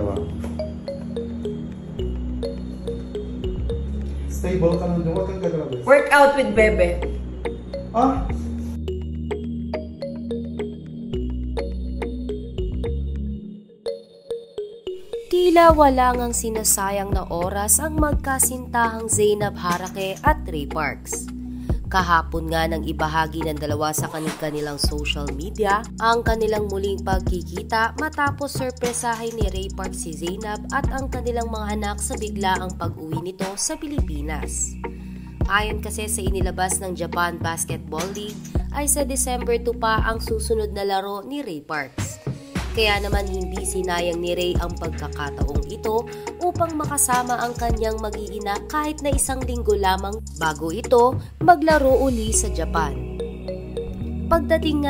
Dalawa. Stable ka lang doon, huwag kang gagalabis. Workout with Bebe. Ah? Tila wala ngang sinasayang na oras ang magkasintahang Zainab Harake at Ray Parks. Kahapon nga nang ibahagi ng dalawa sa kanilang social media ang kanilang muling pagkikita matapos sorpresahin ni Ray Parks si Zainab at ang kanilang mga anak sa biglaang pag-uwi nito sa Pilipinas. Ayon kasi sa inilabas ng Japan Basketball League ay sa December 2 pa ang susunod na laro ni Ray Parks. Kaya naman hindi sinayang ni Ray ang pagkakataong ito upang makasama ang kanyang mag-iina kahit na isang linggo lamang bago ito maglaro uli sa Japan. Pagdating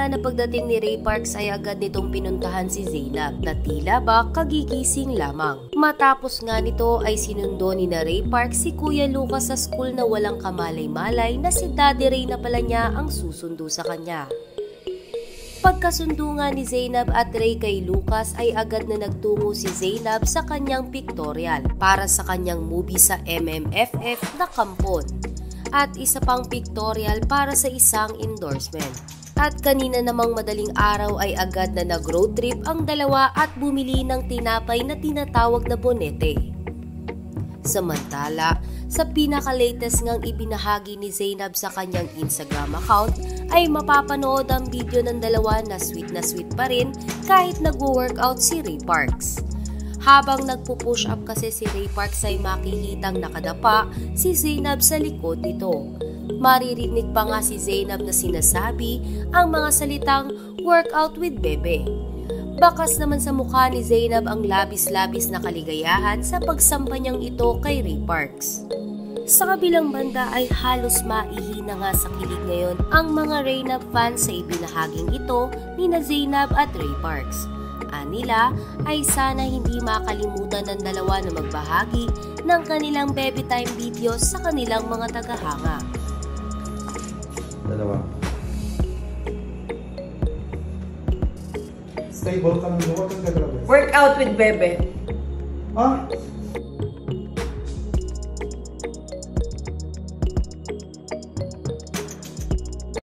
ni Ray Parks ay agad nitong pinuntahan si Zainab na tila ba kagigising lamang. Matapos nga nito ay sinundo ni na Ray Parks si Kuya Lucas sa school na walang kamalay-malay na si Daddy Ray na pala niya ang susundo sa kanya. Pagkasundo nga ni Zainab at Ray kay Lucas ay agad na nagtungo si Zainab sa kanyang pictorial para sa kanyang movie sa MMFF na Kampon at isa pang pictorial para sa isang endorsement. At kanina namang madaling araw ay agad na nag-road trip ang dalawa at bumili ng tinapay na tinatawag na bonete. Samantala, sa pinaka-latest ngang ibinahagi ni Zainab sa kanyang Instagram account ay mapapanood ang video ng dalawa na sweet pa rin kahit nag-workout si Ray Parks. Habang nagpo-push up kasi si Ray Parks ay makikitang nakadapa si Zainab sa likod nito. Maririnig pa nga si Zainab na sinasabi ang mga salitang workout with Bebe. Bakas naman sa mukha ni Zainab ang labis-labis na kaligayahan sa pagsampa niyang ito kay Ray Parks. Sa kabilang banda ay halos maihina nga sa kilig ngayon ang mga Raynab fans sa ibinahaging ito ni na Zainab at Ray Parks. Anila ay sana hindi makalimutan ng dalawa na magbahagi ng kanilang baby time videos sa kanilang mga tagahanga. Dalawa. Stable ka lang doon, huwag kang gagalabis. Workout with Bebe. Ah?